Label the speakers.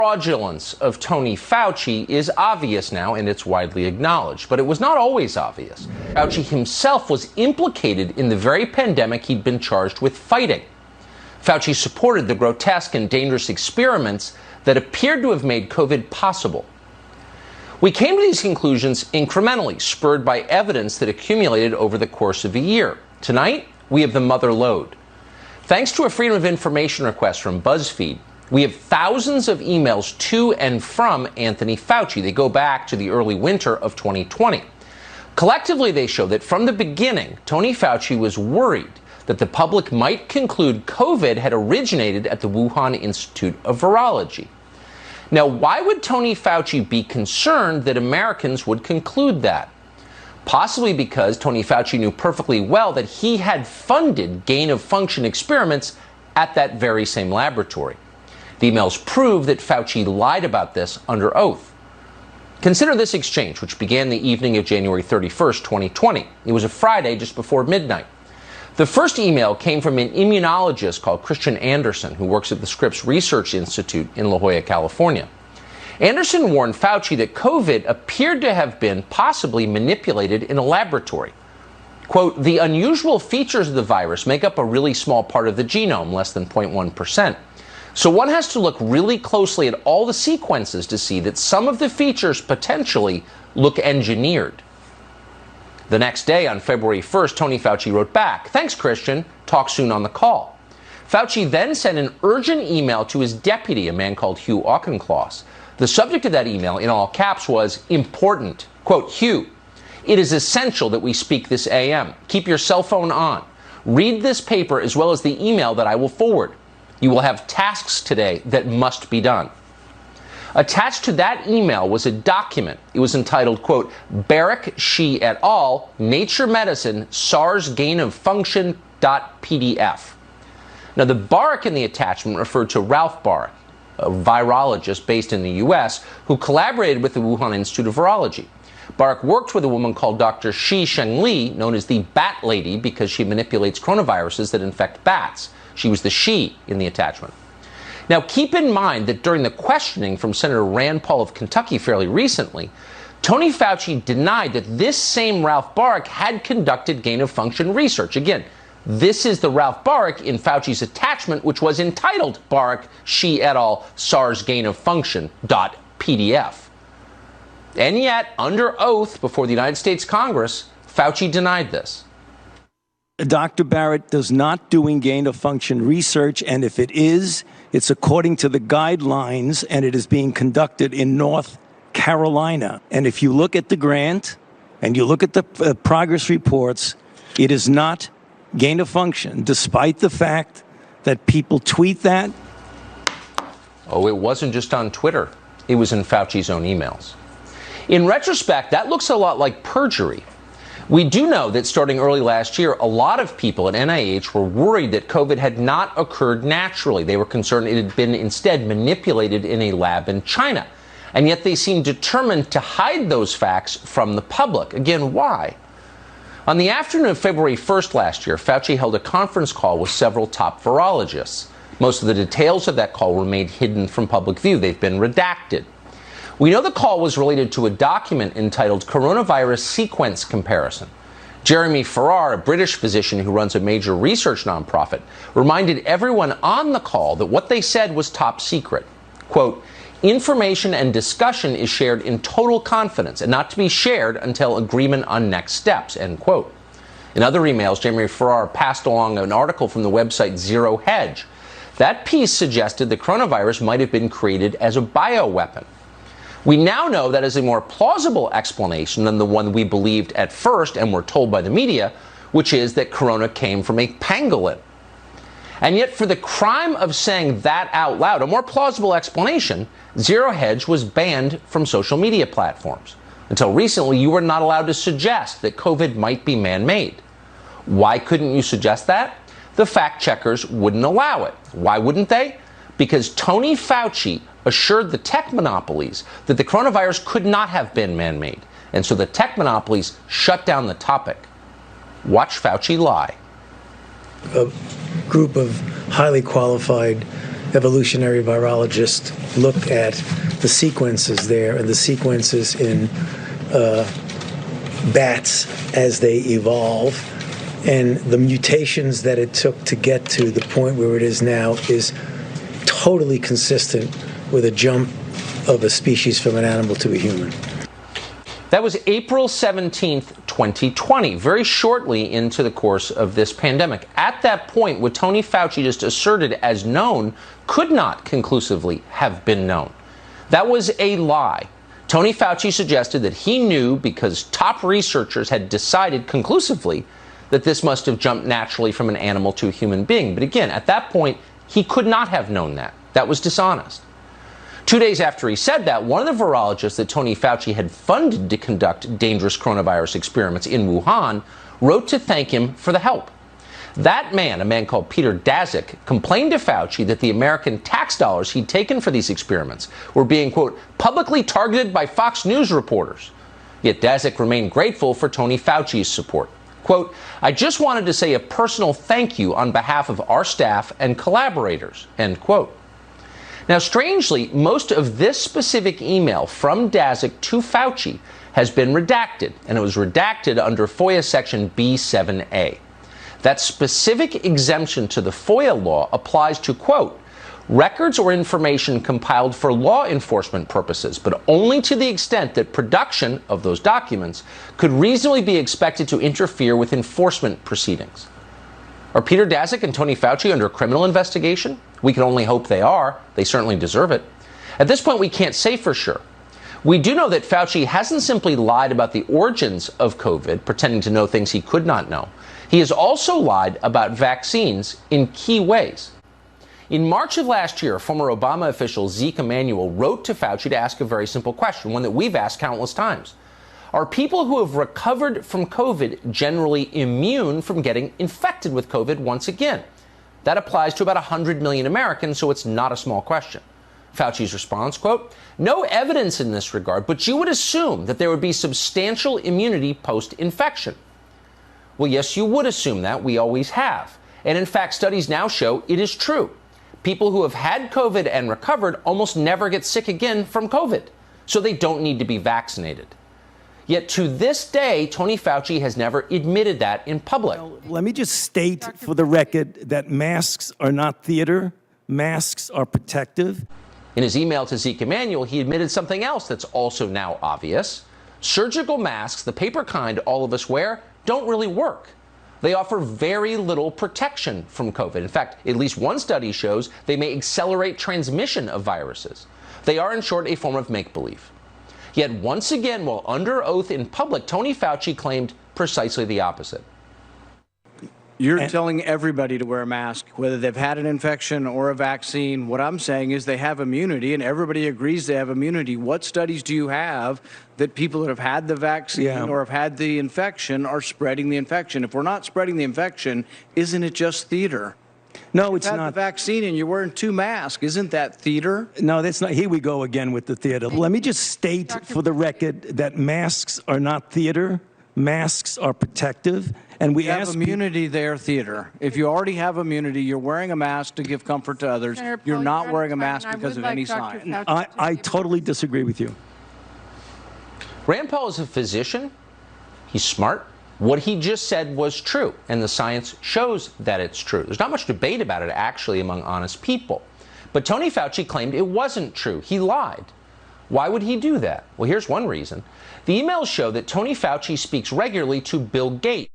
Speaker 1: Fraudulence of Tony Fauci is obvious now, and it's widely acknowledged, but it was not always obvious. Fauci himself was implicated in the very pandemic he'd been charged with fighting. Fauci supported the grotesque and dangerous experiments that appeared to have made COVID possible. We came to these conclusions incrementally, spurred by evidence that accumulated over the course of a year. Tonight, we have the mother lode. Thanks to a Freedom of Information request from BuzzFeed, we have thousands of emails to and from Anthony Fauci. They go back to the early winter of 2020. Collectively, they show that from the beginning, Tony Fauci was worried that the public might conclude COVID had originated at the Wuhan Institute of Virology. Now, why would Tony Fauci be concerned that Americans would conclude that? Possibly because Tony Fauci knew perfectly well that he had funded gain-of-function experiments at that very same laboratory. The emails prove that Fauci lied about this under oath. Consider this exchange, which began the evening of January 31st, 2020. It was a Friday just before midnight. The first email came from an immunologist called Christian Anderson, who works at the Scripps Research Institute in La Jolla, California. Anderson warned Fauci that COVID appeared to have been possibly manipulated in a laboratory. Quote, the unusual features of the virus make up a really small part of the genome, less than 0.1%. So one has to look really closely at all the sequences to see that some of the features potentially look engineered. The next day, on February 1st, Tony Fauci wrote back, thanks, Christian. Talk soon on the call. Fauci then sent an urgent email to his deputy, a man called Hugh Auchincloss. The subject of that email, in all caps, was important. Quote, Hugh, it is essential that we speak this AM. Keep your cell phone on. Read this paper as well as the email that I will forward. You will have tasks today that must be done. Attached to that email was a document. It was entitled, quote, Barrick, Shi et al., Nature Medicine, SARS Gain of Function .pdf. Now, the Barrick in the attachment referred to Ralph Barrick, a virologist based in the U.S. who collaborated with the Wuhan Institute of Virology. Barrick worked with a woman called Dr. Shi Shengli, known as the Bat Lady because she manipulates coronaviruses that infect bats. She was the she in the attachment. Now, keep in mind that during the questioning from Senator Rand Paul of Kentucky fairly recently, Tony Fauci denied that this same Ralph Barrick had conducted gain-of-function research. Again, this is the Ralph Barrick in Fauci's attachment, which was entitled Barrick, Shi et al., SARS Gain-of-Function .pdf. And yet, under oath before the United States Congress, Fauci denied this.
Speaker 2: Dr. Barrett does not doing gain-of-function research, and if it is, it's according to the guidelines, and it is being conducted in North Carolina. And if you look at the grant and you look at the progress reports, it is not gain-of-function, despite the fact that people tweet that.
Speaker 1: Oh, it wasn't just on Twitter. It was in Fauci's own emails. In retrospect, that looks a lot like perjury. We do know that starting early last year, a lot of people at NIH were worried that COVID had not occurred naturally. They were concerned it had been instead manipulated in a lab in China. And yet they seemed determined to hide those facts from the public. Again, why? On the afternoon of February 1st last year, Fauci held a conference call with several top virologists. Most of the details of that call remained hidden from public view. They've been redacted. We know the call was related to a document entitled Coronavirus Sequence Comparison. Jeremy Farrar, a British physician who runs a major research nonprofit, reminded everyone on the call that what they said was top secret. Quote, information and discussion is shared in total confidence and not to be shared until agreement on next steps, end quote. In other emails, Jeremy Farrar passed along an article from the website Zero Hedge. That piece suggested the coronavirus might have been created as a bioweapon. We now know that is a more plausible explanation than the one we believed at first and were told by the media, which is that corona came from a pangolin. And yet, for the crime of saying that out loud, a more plausible explanation, Zero Hedge was banned from social media platforms. Until recently, you were not allowed to suggest that COVID might be man-made. Why couldn't you suggest that? The fact checkers wouldn't allow it. Why wouldn't they? Because Tony Fauci assured the tech monopolies that the coronavirus could not have been man-made. And so the tech monopolies shut down the topic. Watch Fauci lie.
Speaker 3: A group of highly qualified
Speaker 2: evolutionary virologist looked at the sequences there and the sequences in bats as they evolve, and the mutations that it took to get to the point where it is now is totally consistent with a jump of a species from an animal to a human.
Speaker 1: That was April 17th, 2020, very shortly into the course of this pandemic. At that point, what Tony Fauci just asserted as known could not conclusively have been known. That was a lie. Tony Fauci suggested that he knew because top researchers had decided conclusively that this must have jumped naturally from an animal to a human being. But again, at that point, he could not have known that. That was dishonest. 2 days after he said that, one of the virologists that Tony Fauci had funded to conduct dangerous coronavirus experiments in Wuhan wrote to thank him for the help. That man, a man called Peter Daszak, complained to Fauci that the American tax dollars he'd taken for these experiments were being, quote, publicly targeted by Fox News reporters. Yet Daszak remained grateful for Tony Fauci's support. Quote, I just wanted to say a personal thank you on behalf of our staff and collaborators, end quote. Now, strangely, most of this specific email from Daszak to Fauci has been redacted, and it was redacted under FOIA Section B7A. That specific exemption to the FOIA law applies to, quote, records or information compiled for law enforcement purposes, but only to the extent that production of those documents could reasonably be expected to interfere with enforcement proceedings. Are Peter Daszak and Tony Fauci under criminal investigation? We can only hope they are. They certainly deserve it. At this point, we can't say for sure. We do know that Fauci hasn't simply lied about the origins of COVID, pretending to know things he could not know. He has also lied about vaccines in key ways. In March of last year, former Obama official Zeke Emanuel wrote to Fauci to ask a very simple question, one that we've asked countless times. Are people who have recovered from COVID generally immune from getting infected with COVID once again? That applies to about 100 million Americans, so it's not a small question. Fauci's response, quote, no evidence in this regard, but you would assume that there would be substantial immunity post-infection. Well, yes, you would assume that. We always have. And in fact, studies now show it is true. People who have had COVID and recovered almost never get sick again from COVID, so they don't need to be vaccinated. Yet to this day, Tony Fauci has never admitted that in public.
Speaker 2: Let me just state for the record that masks are not theater. Masks are protective.
Speaker 1: In his email to Zeke Emanuel, he admitted something else that's also now obvious. Surgical masks, the paper kind all of us wear, don't really work. They offer very little protection from COVID. In fact, at least one study shows they may accelerate transmission of viruses. They are, in short, a form of make-believe. Yet once again, while under oath in public, Tony Fauci claimed precisely the opposite.
Speaker 3: You're telling everybody to wear a mask, whether they've had an infection or a vaccine. What I'm saying is they have immunity, and everybody agrees they have immunity. What studies do you have that people that have had the vaccine or have had the infection are spreading the infection? If we're not spreading the infection, isn't it just theater?
Speaker 2: No, it's
Speaker 3: not.
Speaker 2: not.
Speaker 3: The vaccine and you're wearing 2 masks. Isn't that theater?
Speaker 2: No, that's not. Here we go again with the theater. Let me just state for the record that masks are not theater. Masks are protective. And we
Speaker 3: have immunity there, theater. If you already have immunity, you're wearing a mask to give comfort to others. You're not wearing a mask because of any sign.
Speaker 2: I totally disagree with you.
Speaker 1: Rand Paul is a physician. He's smart. What he just said was true, and the science shows that it's true. There's not much debate about it, actually, among honest people. But Tony Fauci claimed it wasn't true. He lied. Why would he do that? Well, here's one reason. The emails show that Tony Fauci speaks regularly to Bill Gates.